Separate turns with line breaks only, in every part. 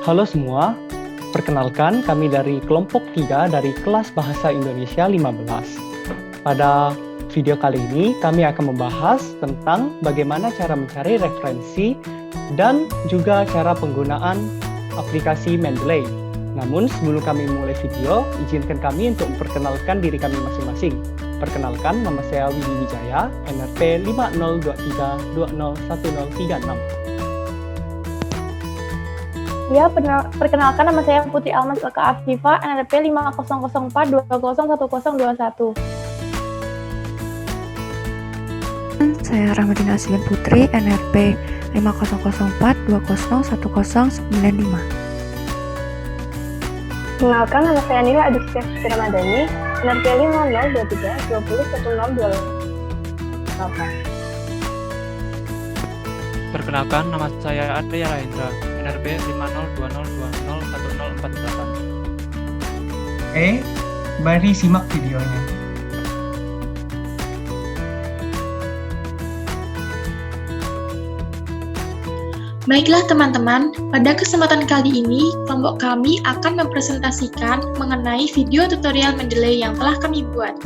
Halo semua, perkenalkan kami dari kelompok 3 dari kelas Bahasa Indonesia 15. Pada video kali ini kami akan membahas tentang bagaimana cara mencari referensi dan juga cara penggunaan aplikasi Mendeley. Namun sebelum kami mulai video, izinkan kami untuk memperkenalkan diri kami masing-masing. Perkenalkan, nama saya Widi Wijaya, NRP 5023201036.
Ya, perkenalkan nama saya Putri Almas Eka Afifa, NRP 500420101021.
Saya Rahmadina Aswin Putri, NRP 500420101095.
Perkenalkan nama saya Nila Adisya Siti Ramadhani, NRP 502320101028.
Perkenalkan, nama saya Adria Rahendra, NRP 50201048.
Mari simak videonya.
Baiklah teman-teman, pada kesempatan kali ini, kelompok kami akan mempresentasikan mengenai video tutorial Mendeley yang telah kami buat.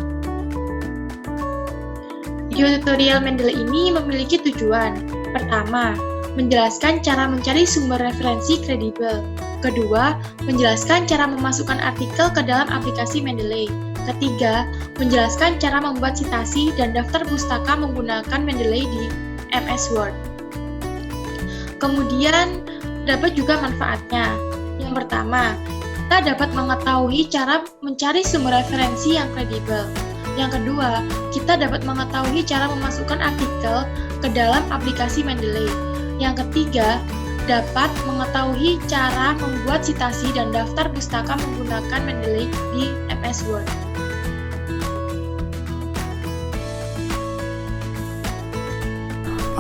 Video tutorial Mendeley ini memiliki tujuan. Pertama, menjelaskan cara mencari sumber referensi kredibel. Kedua, menjelaskan cara memasukkan artikel ke dalam aplikasi Mendeley. Ketiga, menjelaskan cara membuat sitasi dan daftar pustaka menggunakan Mendeley di MS Word. Kemudian, dapat juga manfaatnya. Yang pertama, kita dapat mengetahui cara mencari sumber referensi yang kredibel. Yang kedua, kita dapat mengetahui cara memasukkan artikel ke dalam aplikasi Mendeley. Yang ketiga, dapat mengetahui cara membuat sitasi dan daftar pustaka menggunakan Mendeley di MS Word.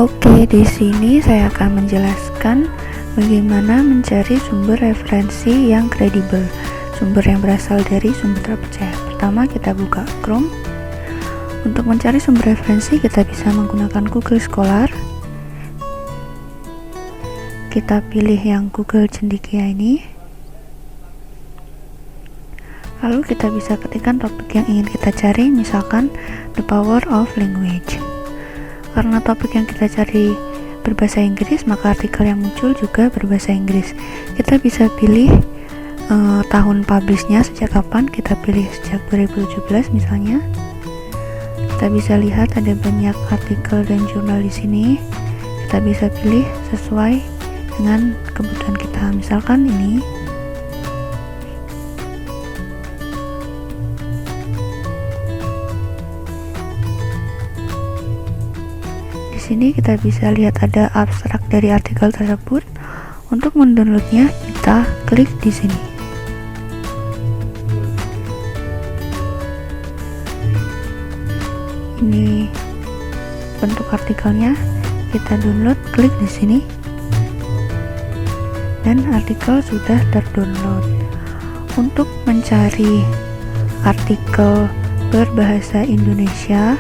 Oke, di sini saya akan menjelaskan bagaimana mencari sumber referensi yang kredibel, sumber yang berasal dari sumber terpercaya. Pertama, kita buka Chrome. Untuk mencari sumber referensi, kita bisa menggunakan Google Scholar. Kita pilih yang Google Cendekia ini. Lalu kita bisa ketikkan topik yang ingin kita cari, misalkan The Power of Language. Karena topik yang kita cari berbahasa Inggris, maka artikel yang muncul juga berbahasa Inggris. Kita bisa pilih tahun publishnya, sejak kapan. Kita pilih sejak 2017 misalnya. Kita bisa lihat ada banyak artikel dan jurnal di sini. Kita bisa pilih sesuai dengan kebutuhan kita. Misalkan ini. Di sini kita bisa lihat ada abstrak dari artikel tersebut. Untuk mendownloadnya, kita klik di sini. Ini bentuk artikelnya, kita download, klik di sini, dan artikel sudah terdownload. Untuk mencari artikel berbahasa Indonesia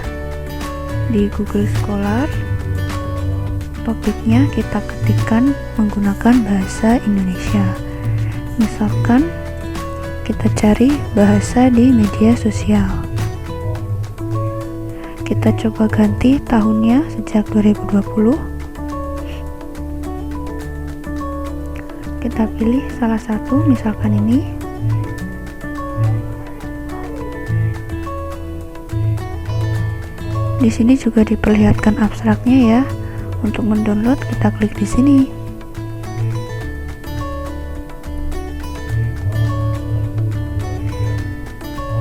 di Google Scholar, topiknya kita ketikkan menggunakan bahasa Indonesia. Misalkan kita cari bahasa di media sosial. Kita coba ganti tahunnya sejak 2020. Kita pilih salah satu, misalkan ini. Di sini juga diperlihatkan abstraknya ya. Untuk mendownload, kita klik di sini.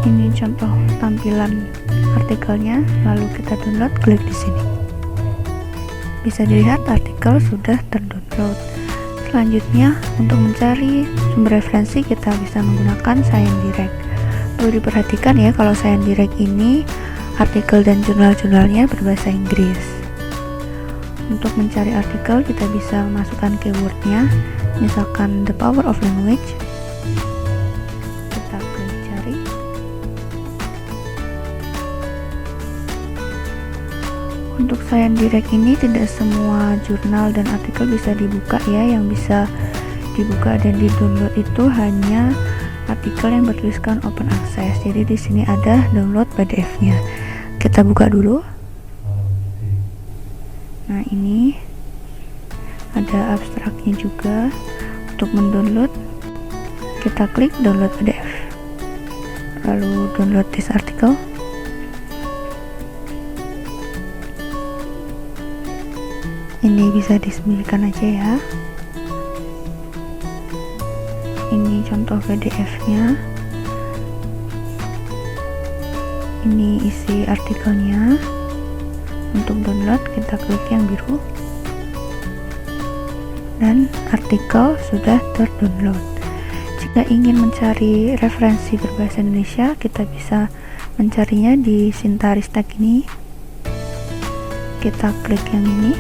Ini contoh tampilan artikelnya, lalu kita download, klik di sini. Bisa dilihat artikel sudah terdownload. Selanjutnya, untuk mencari sumber referensi kita bisa menggunakan ScienDirect. Perlu diperhatikan ya, kalau ScienDirect ini artikel dan jurnal-jurnalnya berbahasa Inggris. Untuk mencari artikel, kita bisa masukkan keywordnya, misalkan The Power of Language. Kita klik cari. Untuk ScienDirect ini tidak semua jurnal dan artikel bisa dibuka ya. Yang bisa dibuka dan di download itu hanya artikel yang bertuliskan open access. Jadi di sini ada download PDF-nya. Kita buka dulu. Nah, ini ada abstraknya juga. Untuk mendownload, kita klik download PDF, lalu download this article. Ini bisa disembunyikan aja ya. Ini contoh PDF-nya. Ini isi artikelnya. Untuk download, kita klik yang biru dan artikel sudah terdownload. Jika ingin mencari referensi berbahasa Indonesia, kita bisa mencarinya di Sinta Ristek ini. Kita klik yang ini,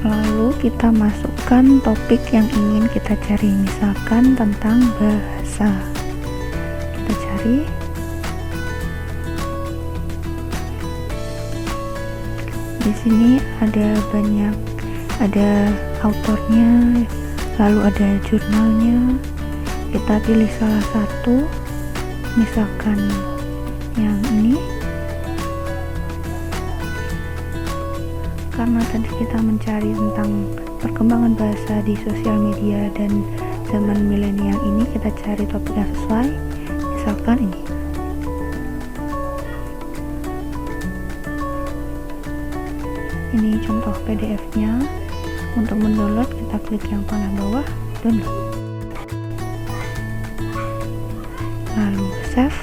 lalu kita masukkan topik yang ingin kita cari, misalkan tentang bahasa. Kita cari. Di sini ada banyak, ada autornya, lalu ada jurnalnya. Kita pilih salah satu, misalkan yang ini. Karena tadi kita mencari tentang perkembangan bahasa di sosial media dan zaman milenial ini, kita cari topik yang sesuai, misalkan ini. Ini contoh PDF-nya. Untuk mendownload, kita klik yang panah bawah, download. Lalu save,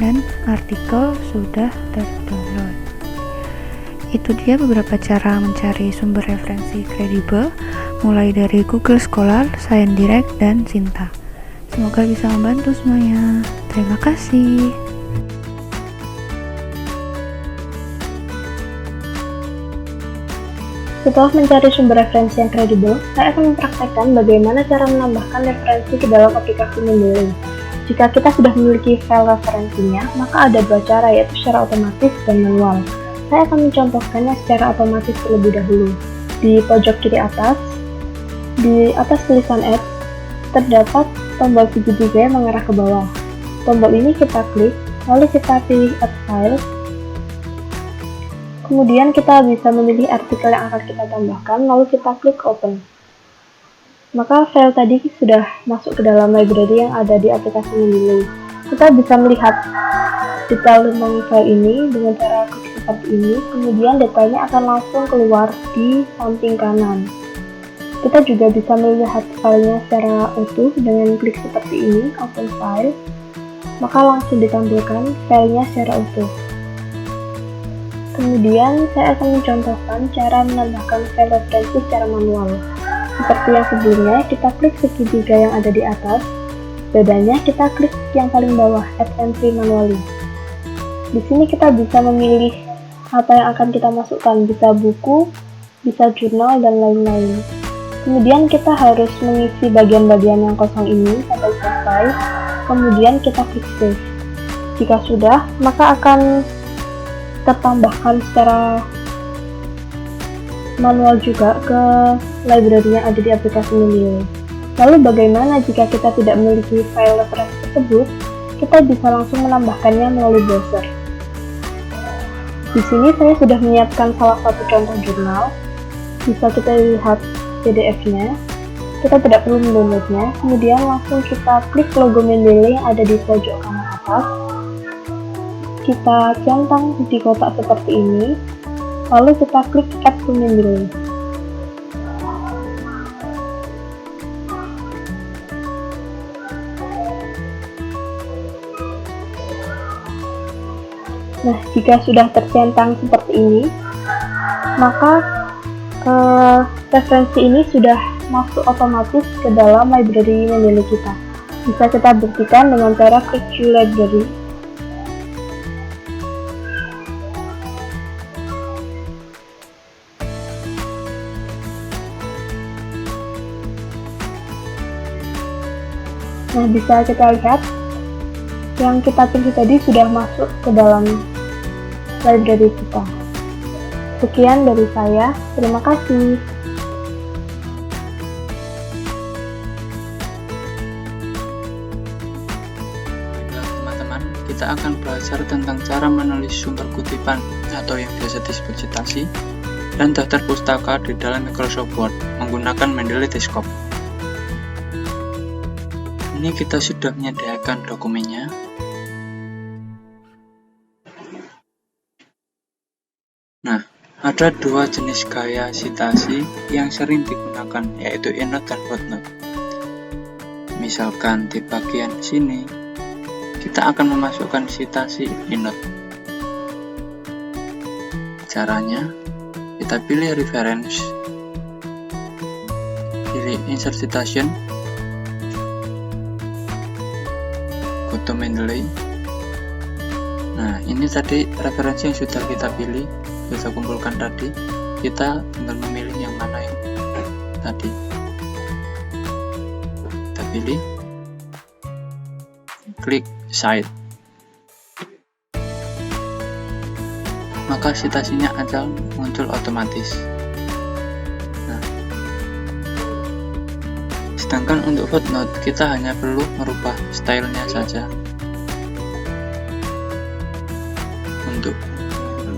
dan artikel sudah terdownload. Itu dia beberapa cara mencari sumber referensi kredibel, mulai dari Google Scholar, Science Direct, dan Sinta. Semoga bisa membantu semuanya. Terima kasih.
Setelah mencari sumber referensi yang kredibel, saya akan mempraktekkan bagaimana cara menambahkan referensi ke dalam aplikasi Mendeley. Jika kita sudah memiliki file referensinya, maka ada dua cara, yaitu secara otomatis dan manual. Saya akan mencontohkannya secara otomatis terlebih dahulu. Di pojok kiri atas, di atas tulisan Add, terdapat tombol segitiga yang mengarah ke bawah. Tombol ini kita klik, lalu kita pilih Add File. Kemudian kita bisa memilih artikel yang akan kita tambahkan, lalu kita klik Open. Maka file tadi sudah masuk ke dalam library yang ada di aplikasi Mendeley. Kita bisa melihat detail tentang file ini dengan cara klik seperti ini, kemudian detailnya akan langsung keluar di samping kanan. Kita juga bisa melihat filenya secara utuh dengan klik seperti ini, Open File, maka langsung ditampilkan filenya secara utuh. Kemudian saya akan mencontohkan cara menambahkan file referensi secara manual. Seperti yang sebelumnya, kita klik segitiga yang ada di atas. Bedanya kita klik yang paling bawah, Add Entry Manually. Di sini kita bisa memilih apa yang akan kita masukkan, bisa buku, bisa jurnal, dan lain-lain. Kemudian kita harus mengisi bagian-bagian yang kosong ini sampai selesai. Kemudian kita klik Save. Jika sudah, maka akan tertambahkan secara manual juga ke library yang ada di aplikasi Mendeley. Lalu bagaimana jika kita tidak memiliki file referensi tersebut? Kita bisa langsung menambahkannya melalui browser. Di sini saya sudah menyiapkan salah satu contoh jurnal. Bisa kita lihat PDF-nya. Kita tidak perlu mendownloadnya. Kemudian langsung kita klik logo Mendeley yang ada di pojok kanan atas. Kita centang di kotak seperti ini, lalu kita klik Add to Mendeley. Nah, jika sudah tercentang seperti ini, maka referensi ini sudah masuk otomatis ke dalam library Mendeley kita. Bisa kita buktikan dengan cara klik View Library. Nah, bisa kita lihat yang kita pilih tadi sudah masuk ke dalam library kita. Sekian dari saya, terima kasih.
Baiklah teman-teman, kita akan belajar tentang cara menulis sumber kutipan atau yang biasa disebut citasi dan daftar pustaka di dalam Microsoft Word menggunakan Mendeley Desktop. Ini kita sudah menyediakan dokumennya. Nah, ada dua jenis gaya citasi yang sering digunakan, yaitu EndNote dan Footnote. Misalkan di bagian sini, kita akan memasukkan citasi EndNote. Caranya, kita pilih Reference, pilih Insert Citation, go to Mendeley. Nah, ini tadi referensi yang sudah kita pilih, kita kumpulkan tadi. Kita tinggal memilih yang mana yang tadi. Kita pilih, klik Cite. Maka citasinya akan muncul otomatis. Nah, sedangkan untuk footnote kita hanya perlu merubah stylenya saja. Untuk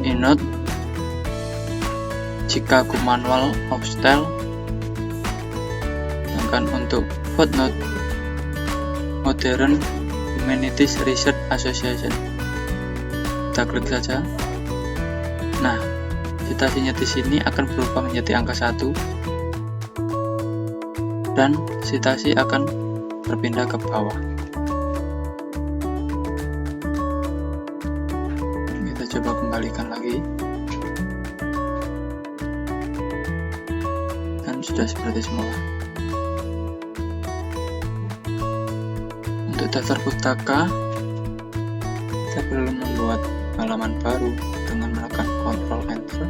EndNote, jika go manual of style, sedangkan untuk footnote, Modern Humanities Research Association. Kita klik saja. Nah, citasinya di sini akan berubah menjadi angka 1 dan citasi akan berpindah ke bawah. Kita coba kembalikan lagi. Dan sudah seperti semula. Untuk daftar pustaka, kita perlu membuat halaman baru dengan menekan Ctrl Enter.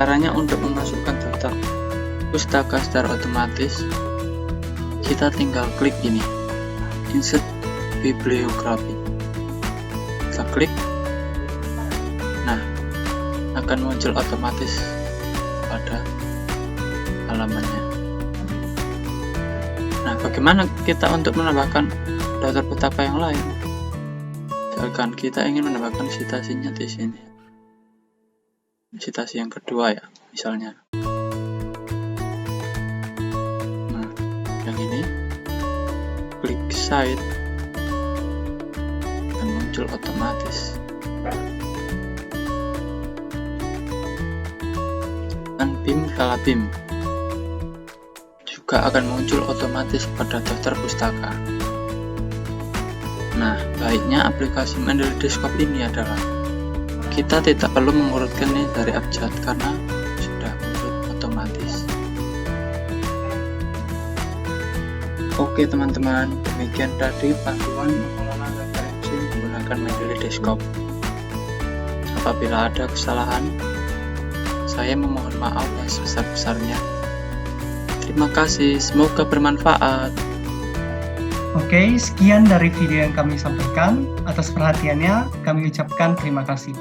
Caranya untuk memasukkan daftar pustaka secara otomatis, kita tinggal klik ini, Insert Bibliography. Kita klik. Nah, akan muncul otomatis pada halamannya. Nah, bagaimana kita untuk menambahkan daftar pustaka yang lain? Misalkan kita ingin menambahkan citasinya di sini. Citasi yang kedua ya, misalnya. Nah, yang ini klik Cite dan muncul otomatis. Dan BIM Velabim juga akan muncul otomatis pada daftar pustaka. Nah, baiknya aplikasi Mendeley Desktop ini adalah kita tidak perlu mengurutkannya dari abjad karena sudah urut otomatis. Oke teman-teman, demikian tadi panduan mengelola referensi menggunakan Mendeley Desktop. Apabila ada kesalahan, saya memohon maaf yang sebesar-besarnya. Terima kasih, semoga bermanfaat.
Oke, sekian dari video yang kami sampaikan. Atas perhatiannya, kami ucapkan terima kasih.